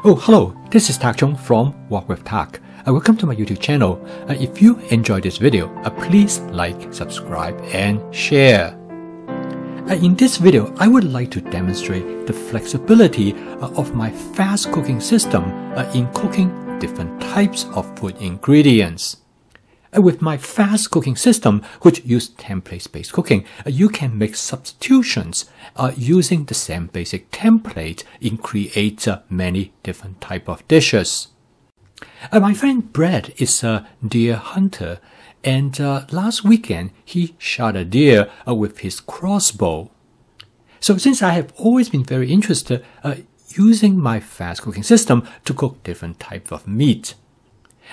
Oh, hello, this is Tak Chung from Walk with Tak. Welcome to my YouTube channel. If you enjoyed this video, please like, subscribe and share. In this video, I would like to demonstrate the flexibility of my fast cooking system in cooking different types of food ingredients. With my fast cooking system, which uses template-based cooking, you can make substitutions using the same basic template in create many different type of dishes. My friend Brad is a deer hunter, and last weekend he shot a deer with his crossbow. So since I have always been very interested using my fast cooking system to cook different types of meat.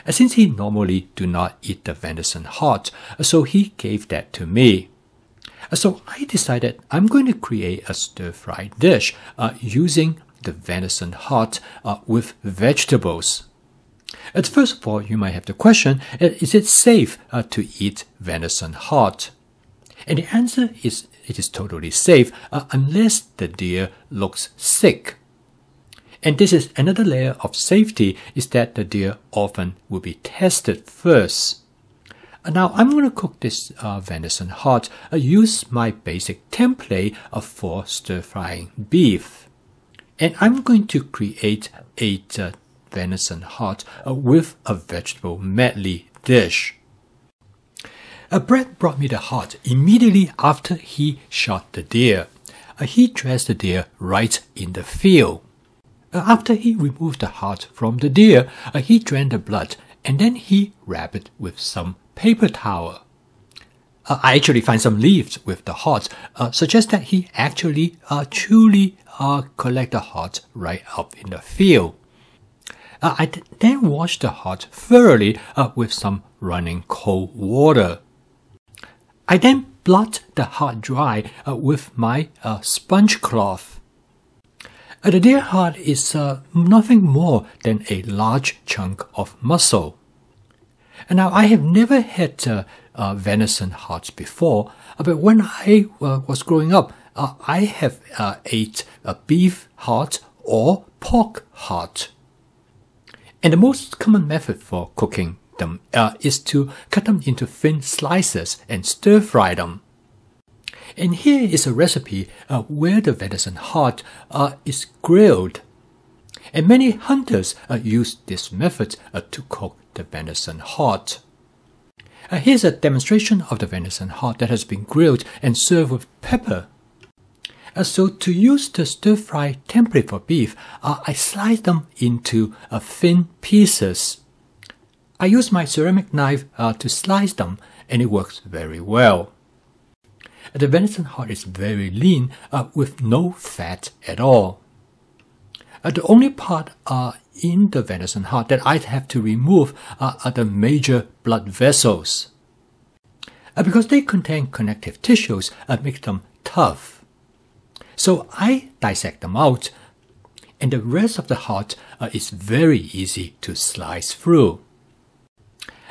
Since he normally do not eat the venison heart, so he gave that to me. So I decided I'm going to create a stir-fried dish using the venison heart with vegetables. First of all, you might have the question, is it safe to eat venison heart? And the answer is it is totally safe unless the deer looks sick. And this is another layer of safety, is that the deer often will be tested first. Now I'm going to cook this venison heart, use my basic template for stir frying beef. And I'm going to create a venison heart with a vegetable medley dish. Brad brought me the heart immediately after he shot the deer. He dressed the deer right in the field. After he removed the heart from the deer, he drained the blood and then he wrapped it with some paper towel. I actually find some leaves with the heart, suggest that he actually truly collect the heart right up in the field. I then washed the heart thoroughly with some running cold water. I then blot the heart dry with my sponge cloth. The deer heart is nothing more than a large chunk of muscle. And now I have never had venison hearts before, but when I was growing up, I have ate a beef heart or pork heart. And the most common method for cooking them is to cut them into thin slices and stir fry them. And here is a recipe where the venison heart is grilled. And many hunters use this method to cook the venison heart. Here's a demonstration of the venison heart that has been grilled and served with pepper. So to use the stir-fry template for beef, I slice them into thin pieces. I use my ceramic knife to slice them, and it works very well. The venison heart is very lean with no fat at all. The only part in the venison heart that I have to remove are the major blood vessels. Because they contain connective tissues, make them tough. So I dissect them out, and the rest of the heart is very easy to slice through.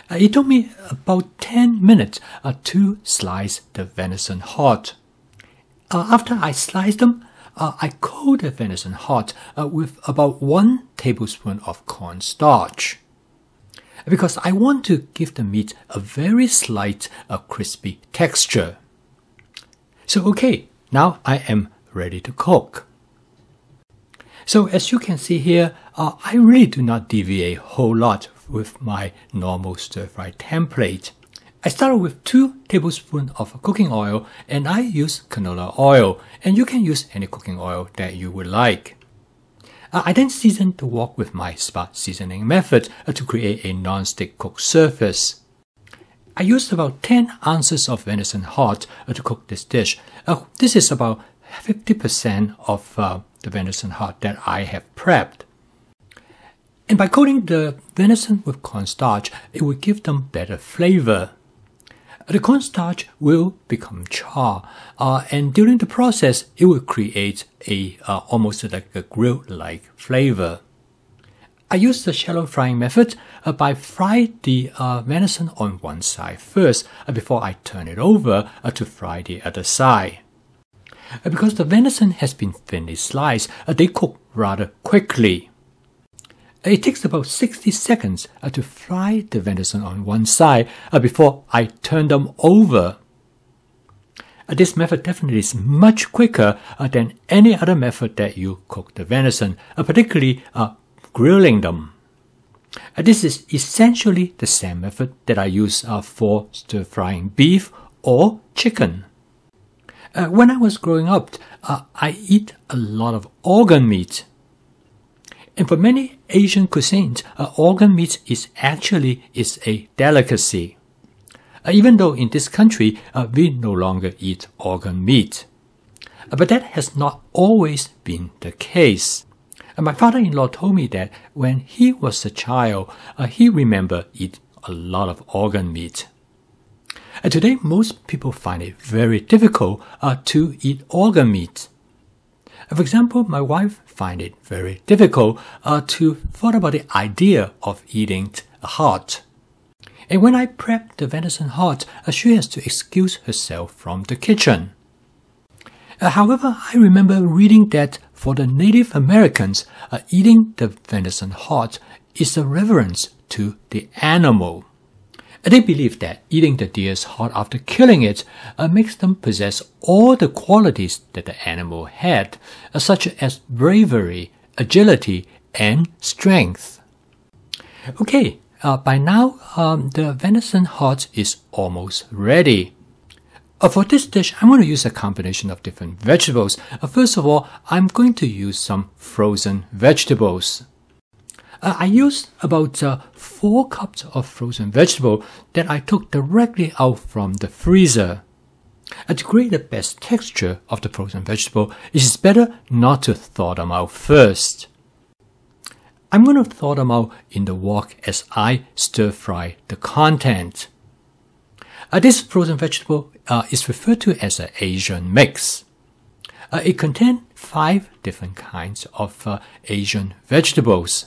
It took me about 10 minutes to slice the venison heart. After I sliced them, I coat the venison heart with about 1 tablespoon of cornstarch. Because I want to give the meat a very slight crispy texture. So okay, now I am ready to cook. So as you can see here, I really do not deviate a whole lot with my normal stir-fry template. I started with 2 tablespoons of cooking oil, and I use canola oil, and you can use any cooking oil that you would like. I then seasoned the wok with my spot seasoning method to create a non-stick cook surface. I used about 10 ounces of venison heart to cook this dish. This is about 50% of the venison heart that I have prepped. And by coating the venison with cornstarch, it will give them better flavor. The cornstarch will become char, and during the process, it will create a almost like a grilled-like flavor. I use the shallow frying method by frying the venison on one side first before I turn it over to fry the other side. Because the venison has been thinly sliced, they cook rather quickly. It takes about 60 seconds to fry the venison on one side before I turn them over. This method definitely is much quicker than any other method that you cook the venison, particularly grilling them. This is essentially the same method that I use for stir-frying beef or chicken. When I was growing up, I eat a lot of organ meat. And for many Asian cuisines, organ meat is a delicacy. Even though in this country, we no longer eat organ meat. But that has not always been the case. My father-in-law told me that when he was a child, he remembered eating a lot of organ meat. Today, most people find it very difficult to eat organ meat. For example, my wife finds it very difficult to thought about the idea of eating a heart. And when I prep the venison heart, she has to excuse herself from the kitchen. However, I remember reading that for the Native Americans, eating the venison heart is a reverence to the animal. They believe that eating the deer's heart after killing it makes them possess all the qualities that the animal had, such as bravery, agility, and strength. Okay, by now the venison heart is almost ready. For this dish, I'm going to use a combination of different vegetables. First of all, I'm going to use some frozen vegetables. I used about 4 cups of frozen vegetable that I took directly out from the freezer. To create the best texture of the frozen vegetable, it is better not to thaw them out first. I'm going to thaw them out in the wok as I stir fry the content. This frozen vegetable is referred to as an Asian mix. It contains 5 different kinds of Asian vegetables.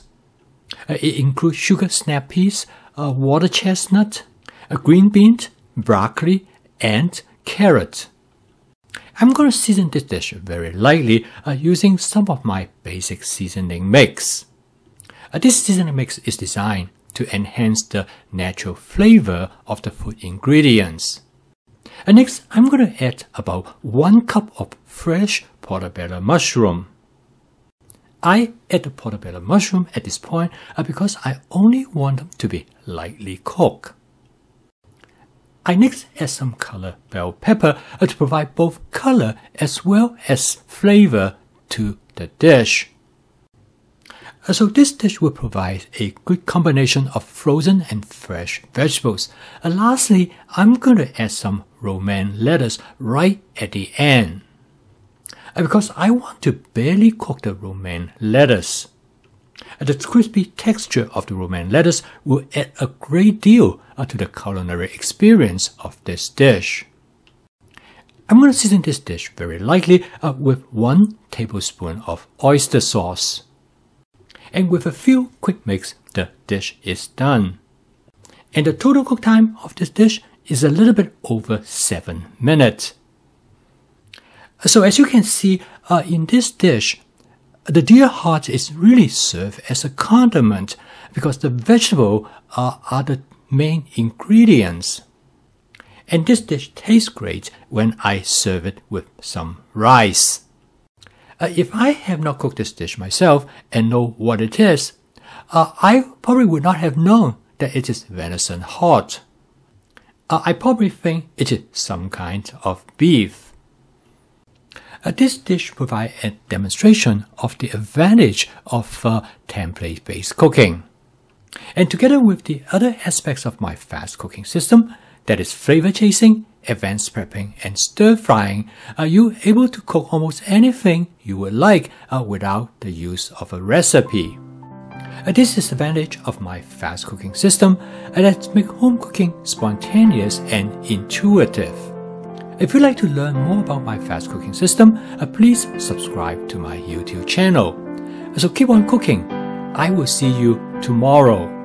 It includes sugar snap peas, water chestnut, green beans, broccoli, and carrot. I'm going to season this dish very lightly using some of my basic seasoning mix. This seasoning mix is designed to enhance the natural flavor of the food ingredients. Next, I'm going to add about 1 cup of fresh portobello mushroom. I add the portobello mushroom at this point because I only want them to be lightly cooked. I next add some color bell pepper to provide both color as well as flavor to the dish. So this dish will provide a good combination of frozen and fresh vegetables. Lastly, I'm going to add some romaine lettuce right at the end, because I want to barely cook the romaine lettuce. The crispy texture of the romaine lettuce will add a great deal to the culinary experience of this dish. I'm going to season this dish very lightly with 1 tablespoon of oyster sauce. And with a few quick mix, the dish is done. And the total cook time of this dish is a little bit over 7 minutes. So as you can see, in this dish, the deer heart is really served as a condiment because the vegetables are the main ingredients. And this dish tastes great when I serve it with some rice. If I have not cooked this dish myself and know what it is, I probably would not have known that it is venison heart. I probably think it is some kind of beef. This dish provides a demonstration of the advantage of template-based cooking. And together with the other aspects of my fast cooking system, that is flavor chasing, advanced prepping, and stir frying, you're able to cook almost anything you would like without the use of a recipe. This is the advantage of my fast cooking system that makes home cooking spontaneous and intuitive. If you'd like to learn more about my fast cooking system, please subscribe to my YouTube channel. So keep on cooking. I will see you tomorrow.